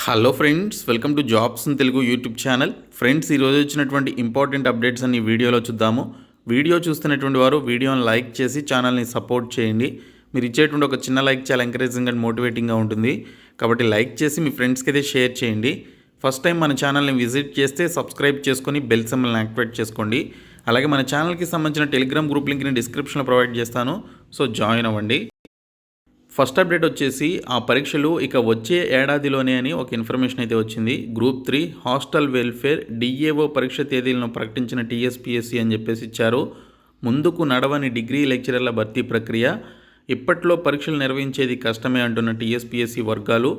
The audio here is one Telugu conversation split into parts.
Hello friends, welcome to jobs in Telugu YouTube channel. Friends, ఈరోజు వచ్చినటువంటి ఇంపార్టెంట్ అప్డేట్స్ అన్ని వీడియోలో చూద్దాము. వీడియో చూస్తున్నటువంటి వారు వీడియోని లైక్ చేసి ఛానల్ని సపోర్ట్ చేయండి. మీరు ఇచ్చేటువంటి ఒక చిన్న లైక్ చాలా ఎంకరేజింగ్ అండ్ మోటివేటింగ్గా ఉంటుంది. కాబట్టి లైక్ చేసి మీ ఫ్రెండ్స్కి అయితే షేర్ చేయండి. ఫస్ట్ టైం మన ఛానల్ని విజిట్ చేస్తే సబ్స్క్రైబ్ చేసుకొని బెల్ సింబల్ని యాక్టివేట్ చేసుకోండి. అలాగే మన ఛానల్కి సంబంధించిన టెలిగ్రామ్ గ్రూప్ లింక్ని డిస్క్రిప్షన్లో ప్రొవైడ్ చేస్తాను. సో జాయిన్ అవ్వండి. ఫస్ట్ అప్డేట్ వచ్చేసి ఆ పరీక్షలు ఇక వచ్చే ఏడాదిలోనే అని ఒక ఇన్ఫర్మేషన్ అయితే వచ్చింది. గ్రూప్ 3 హాస్టల్ వెల్ఫేర్ డిఏఓ పరీక్ష తేదీలను ప్రకటించిన టీఎస్పీఎస్సీ అని చెప్పేసి ఇచ్చారు. ముందుకు నడవని డిగ్రీ లెక్చరర్ల భర్తీ ప్రక్రియ, ఇప్పట్లో పరీక్షలు నిర్వహించేది కష్టమే అంటున్న టీఎస్పీఎస్సీ వర్గాలు,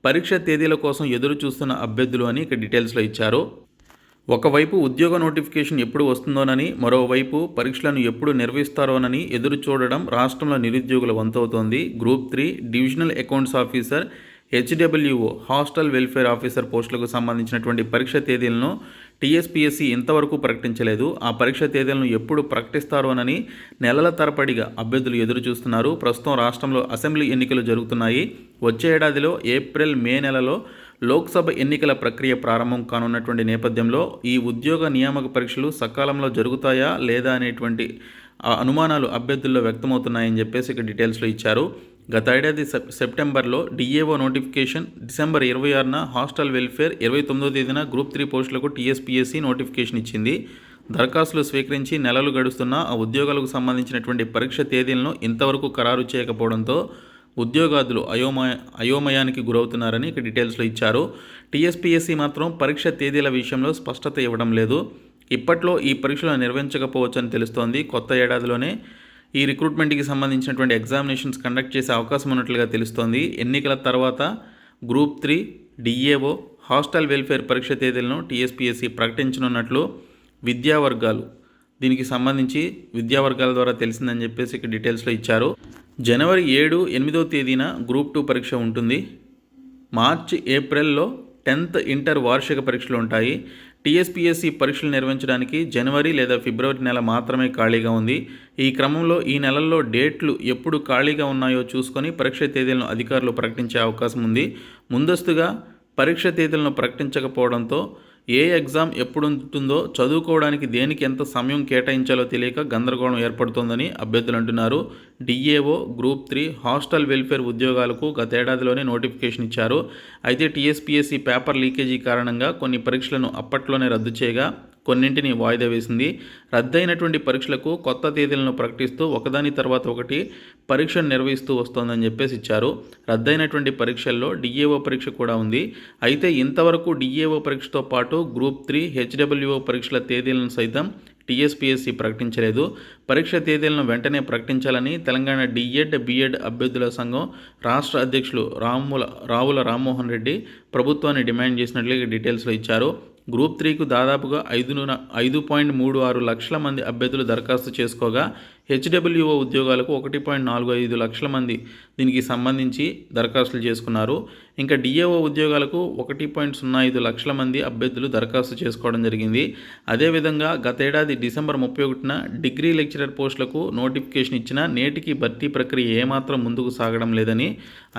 పరీక్ష తేదీల కోసం ఎదురు చూస్తున్న అభ్యర్థులు అని ఇక డీటెయిల్స్లో ఇచ్చారు. ఒకవైపు ఉద్యోగ నోటిఫికేషన్ ఎప్పుడు వస్తుందోనని, మరోవైపు పరీక్షలను ఎప్పుడు నిర్వహిస్తారోనని ఎదురు చూడడం రాష్ట్రంలో నిరుద్యోగుల వంతవుతోంది. Group 3 divisional accounts officer, HWO hostel welfare officer పోస్టులకు సంబంధించినటువంటి పరీక్ష తేదీలను టీఎస్పీఎస్సీ ఇంతవరకు ప్రకటించలేదు. ఆ పరీక్ష తేదీలను ఎప్పుడు ప్రకటిస్తారోనని నెలల తరబడిగా అభ్యర్థులు ఎదురు చూస్తున్నారు. ప్రస్తుతం రాష్ట్రంలో అసెంబ్లీ ఎన్నికలు జరుగుతున్నాయి. వచ్చే ఏడాదిలో ఏప్రిల్, మే నెలలో లోక్సభ ఎన్నికల ప్రక్రియ ప్రారంభం కానున్నటువంటి నేపథ్యంలో ఈ ఉద్యోగ నియామక పరీక్షలు సకాలంలో జరుగుతాయా లేదా అనేటువంటి అనుమానాలు అభ్యర్థుల్లో వ్యక్తమవుతున్నాయని చెప్పేసి ఇక డీటెయిల్స్లో ఇచ్చారు. గత ఏడాది సెప్టెంబర్లో డిఏఓ నోటిఫికేషన్, డిసెంబర్ 26న హాస్టల్ వెల్ఫేర్, 29వ తేదీన గ్రూప్ 3 పోస్టులకు టీఎస్పీఎస్సీ నోటిఫికేషన్ ఇచ్చింది. దరఖాస్తులు స్వీకరించి నెలలు గడుస్తున్న ఆ ఉద్యోగాలకు సంబంధించినటువంటి పరీక్ష తేదీలను ఇంతవరకు ఖరారు చేయకపోవడంతో ఉద్యోగార్థులు అయోమయానికి గురవుతున్నారని ఇక డీటెయిల్స్లో ఇచ్చారు. టీఎస్పీఎస్సీ మాత్రం పరీక్ష తేదీల విషయంలో స్పష్టత ఇవ్వడం లేదు. ఇప్పట్లో ఈ పరీక్షలు నిర్వహించకపోవచ్చని తెలుస్తోంది. కొత్త ఏడాదిలోనే ఈ రిక్రూట్మెంట్కి సంబంధించినటువంటి ఎగ్జామినేషన్స్ కండక్ట్ చేసే అవకాశం ఉన్నట్లుగా తెలుస్తోంది. ఎన్నికల తర్వాత గ్రూప్ 3 డిఏఓ హాస్టల్ వెల్ఫేర్ పరీక్ష తేదీలను టీఎస్పీఎస్సీ ప్రకటించనున్నట్లు విద్యావర్గాలు దీనికి సంబంధించి విద్యావర్గాల ద్వారా తెలిసిందని చెప్పేసి ఇక డీటెయిల్స్లో ఇచ్చారు. జనవరి 7, 8వ తేదీన గ్రూప్ 2 పరీక్ష ఉంటుంది. మార్చి, ఏప్రిల్లో 10th ఇంటర్ వార్షిక పరీక్షలు ఉంటాయి. టీఎస్పీఎస్సీ పరీక్షలు నిర్వహించడానికి జనవరి లేదా ఫిబ్రవరి నెల మాత్రమే ఖాళీగా ఉంది. ఈ క్రమంలో ఈ నెలల్లో డేట్లు ఎప్పుడు ఖాళీగా ఉన్నాయో చూసుకొని పరీక్ష తేదీలను అధికారులు ప్రకటించే అవకాశం ఉంది. ముందస్తుగా పరీక్ష తేదీలను ప్రకటించకపోవడంతో ఏ ఎగ్జామ్ ఎప్పుడు ఉంటుందో, చదువుకోవడానికి దేనికి ఎంత సమయం కేటాయించాలో తెలియక గందరగోళం ఏర్పడుతోందని అభ్యర్థులు అంటున్నారు. డిఏఓ, గ్రూప్ 3 హాస్టల్ వెల్ఫేర్ ఉద్యోగాలకు గతేడాదిలోనే నోటిఫికేషన్ ఇచ్చారు. అయితే టీఎస్పీఎస్సీ పేపర్ లీకేజీ కారణంగా కొన్ని పరీక్షలను అప్పట్లోనే రద్దు చేయగా కొన్నింటిని వాయిదా వేసింది. రద్దయినటువంటి పరీక్షలకు కొత్త తేదీలను ప్రకటిస్తూ ఒకదాని తర్వాత ఒకటి పరీక్షను నిర్వహిస్తూ వస్తోందని చెప్పేసి ఇచ్చారు. రద్దయినటువంటి పరీక్షల్లో డిఏఓ పరీక్ష కూడా ఉంది. అయితే ఇంతవరకు డిఏఓ పరీక్షతో పాటు గ్రూప్ 3 హెచ్డబ్ల్యూఓ పరీక్షల తేదీలను సైతం టీఎస్పీఎస్సీ ప్రకటించలేదు. పరీక్ష తేదీలను వెంటనే ప్రకటించాలని తెలంగాణ డిఎడ్, బిఎడ్ అభ్యర్థుల సంఘం రాష్ట్ర అధ్యక్షులు రావుల రామ్మోహన్ రెడ్డి ప్రభుత్వాన్ని డిమాండ్ చేసినట్లుగా డీటెయిల్స్లో ఇచ్చారు. గ్రూప్ 3కు దాదాపుగా 5.36 లక్షల మంది అభ్యర్థులు దరఖాస్తు చేసుకోగా హెచ్డబ్ల్యూఓ ఉద్యోగాలకు 1.45 లక్షల మంది దీనికి సంబంధించి దరఖాస్తులు చేసుకున్నారు. ఇంకా డిఏఓ ఉద్యోగాలకు 1.05 లక్షల మంది అభ్యర్థులు దరఖాస్తు చేసుకోవడం జరిగింది. అదేవిధంగా గతేడాది డిసెంబర్ 31న డిగ్రీ లెక్చరర్ పోస్టులకు నోటిఫికేషన్ ఇచ్చినా నేటికి భర్తీ ప్రక్రియ ఏమాత్రం ముందుకు సాగడం లేదని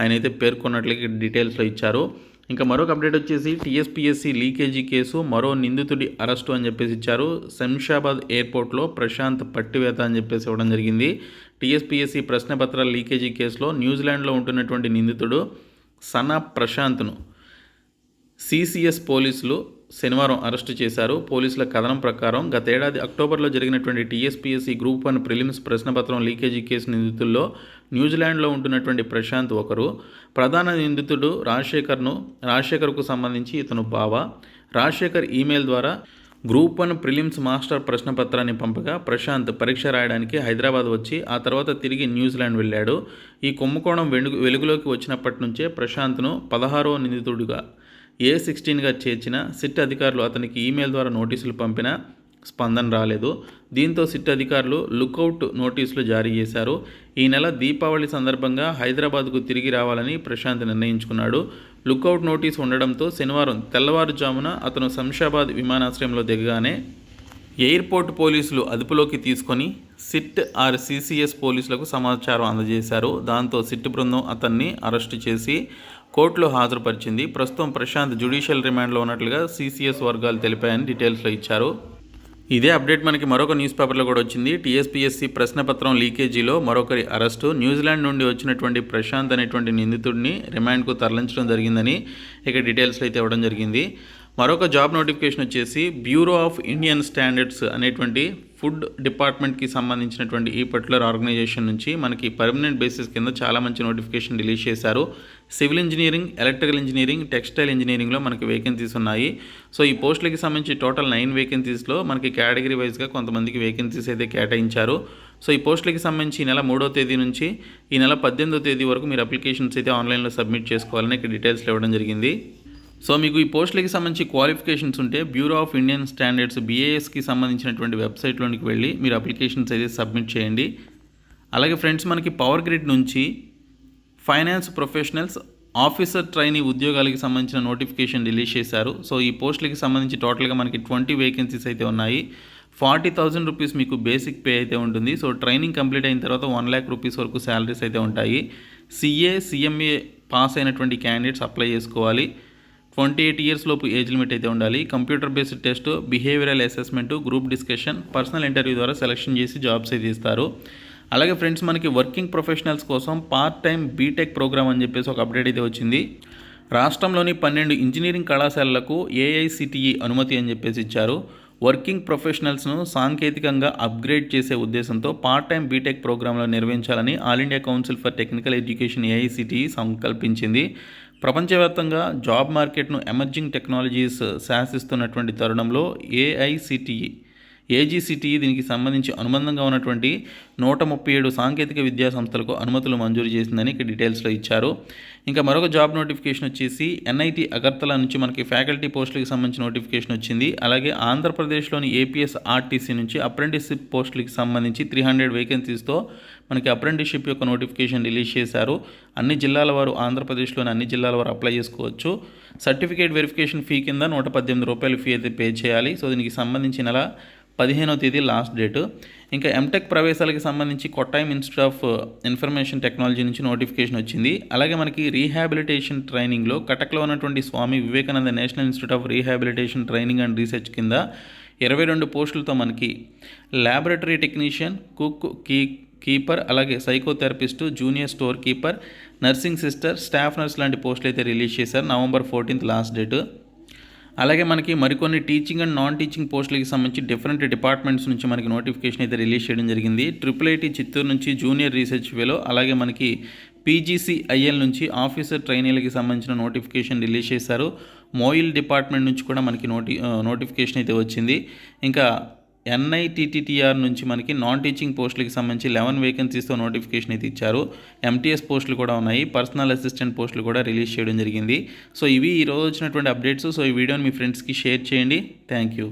ఆయన అయితే పేర్కొన్నట్లుగా డీటెయిల్స్లో ఇచ్చారు. ఇంకా మరొక అప్డేట్ వచ్చేసి టీఎస్పీఎస్సీ లీకేజీ కేసు, మరో నిందితుడి అరెస్టు అని చెప్పేసి ఇచ్చారు. శంషాబాద్ ఎయిర్పోర్ట్లో ప్రశాంత్ పట్టివేత అని చెప్పేసి ఇవ్వడం జరిగింది. టీఎస్పీఎస్సీ ప్రశ్నపత్రాల లీకేజీ కేసులో న్యూజిలాండ్లో ఉంటున్నటువంటి నిందితుడు సనా ప్రశాంత్ను సిసిఎస్ పోలీసులు శనివారం అరెస్టు చేశారు. పోలీసుల కథనం ప్రకారం గతేడాది అక్టోబర్లో జరిగినటువంటి టీఎస్పీఎస్సీ గ్రూప్ 1 ప్రిలిమ్స్ ప్రశ్నపత్రం లీకేజీ కేసు నిందితుల్లో న్యూజిలాండ్లో ఉంటున్నటువంటి ప్రశాంత్ ఒకరు. ప్రధాన నిందితుడు రాజశేఖర్కు సంబంధించి ఇతను బావ. రాజశేఖర్ ఈమెయిల్ ద్వారా గ్రూప్ 1 ప్రిలిమ్స్ మాస్టర్ ప్రశ్నపత్రాన్ని పంపగా ప్రశాంత్ పరీక్ష రాయడానికి హైదరాబాద్ వచ్చి ఆ తర్వాత తిరిగి న్యూజిలాండ్ వెళ్ళాడు. ఈ కుంభకోణం వెలుగులోకి వచ్చినప్పటి నుంచే ప్రశాంత్ను 16వ నిందితుడిగా A16గా చేర్చిన సిట్ అధికారులు అతనికి ఈమెయిల్ ద్వారా నోటీసులు పంపినా స్పందన రాలేదు. దీంతో సిట్ అధికారులు లుకౌట్ నోటీసులు జారీ చేశారు. ఈ నెల దీపావళి సందర్భంగా హైదరాబాద్కు తిరిగి రావాలని ప్రశాంత్ నిర్ణయించుకున్నాడు. లుకౌట్ నోటీసు ఉండడంతో శనివారం తెల్లవారుజామున అతను శంషాబాద్ విమానాశ్రయంలో దిగగానే ఎయిర్పోర్ట్ పోలీసులు అదుపులోకి తీసుకొని సిట్ సిసిఎస్ పోలీసులకు సమాచారం అందజేశారు. దాంతో సిట్ బృందం అతన్ని అరెస్టు చేసి కోర్టులో హాజరుపరిచింది. ప్రస్తుతం ప్రశాంత్ జ్యుడిషియల్ రిమాండ్లో ఉన్నట్లుగా సీసీఎస్ వర్గాలు తెలిపాయని డీటెయిల్స్లో ఇచ్చారు. ఇదే అప్డేట్ మనకి మరొక న్యూస్ పేపర్లో కూడా వచ్చింది. టీఎస్పీఎస్సీ ప్రశ్నపత్రం లీకేజీలో మరొకరి అరెస్టు. న్యూజిలాండ్ నుండి వచ్చినటువంటి ప్రశాంత్ అనేటువంటి నిందితుడిని రిమాండ్కు తరలించడం జరిగిందని ఇక డీటెయిల్స్లో అయితే ఇవ్వడం జరిగింది. మరొక జాబ్ నోటిఫికేషన్ వచ్చేసి బ్యూరో ఆఫ్ ఇండియన్ స్టాండర్డ్స్ అనేటువంటి ఫుడ్ డిపార్ట్మెంట్కి సంబంధించినటువంటి ఈ పర్టికులర్ ఆర్గనైజేషన్ నుంచి మనకి పర్మనెంట్ బేసిస్ కింద చాలా మంచి నోటిఫికేషన్ రిలీజ్ చేశారు. Civil engineering, electrical engineering, textile ఇంజనీరింగ్లో మనకి వేకెన్సీస్ ఉన్నాయి. సో ఈ పోస్టులకి సంబంధించి టోటల్ 9 వేకెన్సీస్లో మనకి కేటగిరీ వైజ్గా కొంతమందికి వేకెన్సీస్ అయితే కేటాయించారు. సో ఈ పోస్టులకి సంబంధించి ఈ నెల 3వ తేదీ నుంచి ఈ నెల 18వ తేదీ వరకు మీరు అప్లికేషన్స్ అయితే ఆన్లైన్లో సబ్మిట్ చేసుకోవాలని ఇక్కడ డీటెయిల్స్లో ఇవ్వడం జరిగింది. సో మీకు ఈ పోస్టులకి సంబంధించి క్వాలిఫికేషన్స్ ఉంటే బ్యూరో ఆఫ్ ఇండియన్ స్టాండర్డ్స్ BISకి సంబంధించినటువంటి వెబ్సైట్లోనికి వెళ్ళి మీరు అప్లికేషన్స్ అయితే సబ్మిట్ చేయండి. అలాగే ఫ్రెండ్స్, మనకి పవర్ గ్రిడ్ నుంచి ఫైనాన్స్ ప్రొఫెషనల్స్ ఆఫీసర్ ట్రైనీ ఉద్యోగాలకి సంబంధించిన నోటిఫికేషన్ రిలీజ్ చేశారు. సో ఈ పోస్టులకి సంబంధించి టోటల్గా మనకి 20 వేకెన్సీస్ అయితే ఉన్నాయి. 40,000 రూపీస్ మీకు బేసిక్ పే అయితే ఉంటుంది. సో ట్రైనింగ్ కంప్లీట్ అయిన తర్వాత 1 lakh రూపీస్ వరకు శాలరీస్ అయితే ఉంటాయి. CA, CMA పాస్ అయినటువంటి క్యాండిడేట్స్ అప్లై చేసుకోవాలి. 28 years లోపు ఏజ్ లిమిట్ అయితే ఉండాలి. Computer based test, behavioural assessment, group discussion, personal interview ద్వారా సెలెక్షన్ చేసి జాబ్స్ అయితే ఇస్తారు. అలాగే ఫ్రెండ్స్, మనకి వర్కింగ్ ప్రొఫెషనల్స్ కోసం పార్ట్ టైం బీటెక్ ప్రోగ్రామ్ అని చెప్పేసి ఒక అప్డేట్ అయితే వచ్చింది. రాష్ట్రంలోని 12 ఇంజనీరింగ్ కళాశాలలకు AICTE అనుమతి అని చెప్పేసి ఇచ్చారు. వర్కింగ్ ప్రొఫెషనల్స్ను సాంకేతికంగా అప్గ్రేడ్ చేసే ఉద్దేశంతో పార్ట్ టైం బీటెక్ ప్రోగ్రాంలో నిర్వహించాలని all India council for technical education AICTE సంకల్పించింది. ప్రపంచవ్యాప్తంగా జాబ్ మార్కెట్ను ఎమర్జింగ్ టెక్నాలజీస్ శాసిస్తున్నటువంటి తరుణంలో AGCTE దీనికి సంబంధించి అనుబంధంగా ఉన్నటువంటి 137 సాంకేతిక విద్యా సంస్థలకు అనుమతులు మంజూరు చేసిందని ఇక్కడ డీటెయిల్స్లో ఇచ్చారు. ఇంకా మరొక జాబ్ నోటిఫికేషన్ వచ్చేసి NIT అగర్తల నుంచి మనకి ఫ్యాకల్టీ పోస్టులకు సంబంధించిన నోటిఫికేషన్ వచ్చింది. అలాగే ఆంధ్రప్రదేశ్లోని APS RTC నుంచి అప్రెంటిస్షిప్ పోస్టులకి సంబంధించి 300 వేకెన్సీస్తో మనకి అప్రెంటిస్షిప్ యొక్క నోటిఫికేషన్ రిలీజ్ చేశారు. అన్ని జిల్లాల వారు, ఆంధ్రప్రదేశ్లోని అన్ని జిల్లాల వారు అప్లై చేసుకోవచ్చు. సర్టిఫికేట్ వెరిఫికేషన్ ఫీ కింద 118 రూపాయలు ఫీ అయితే పే చేయాలి. సో దీనికి సంబంధించి నెల 15వ తేదీ లాస్ట్ డేట్. ఇంకా ఎంటెక్ ప్రవేశాలకి సంబంధించి Kottayam Institute of Information Technology నుంచి నోటిఫికేషన్ వచ్చింది. అలాగే మనకి రీహాబిలిటేషన్ ట్రైనింగ్లో కటక్లో ఉన్నటువంటి Swami Vivekananda National Institute of Rehabilitation Training and Research కింద 22 పోస్టులతో మనకి ల్యాబొరేటరీ టెక్నీషియన్, కుక్, కీపర్, అలాగే psychotherapist, junior store keeper, nursing sister, staff nurse లాంటి పోస్టులు అయితే రిలీజ్ చేశారు. November 14th last date. అలాగే మనకి మరికొన్ని టీచింగ్ అండ్ నాన్ టీచింగ్ పోస్టులకి సంబంధించి డిఫరెంట్ డిపార్ట్మెంట్స్ నుంచి మనకి నోటిఫికేషన్ అయితే రిలీజ్ చేయడం జరిగింది. IIIT చిత్తూరు నుంచి జూనియర్ రీసెర్చ్ ఫెలో, అలాగే మనకి PGCIL నుంచి ఆఫీసర్ ట్రైనీలకి సంబంధించిన నోటిఫికేషన్ రిలీజ్ చేశారు. మోయిల్ డిపార్ట్మెంట్ నుంచి కూడా మనకి నోటిఫికేషన్ అయితే వచ్చింది. ఇంకా NITTTR నుంచి మనకి నాన్ టీచింగ్ పోస్టులకి సంబంధించి 11 వేకెన్సీస్తో నోటిఫికేషన్ అయితే ఇచ్చారు. MTS పోస్టులు కూడా ఉన్నాయి. పర్సనల్ అసిస్టెంట్ పోస్టులు కూడా రిలీజ్ చేయడం జరిగింది. సో ఇవి ఈరోజు వచ్చినటువంటి అప్డేట్స్. సో ఈ వీడియోని మీ ఫ్రెండ్స్కి షేర్ చేయండి. Thank you.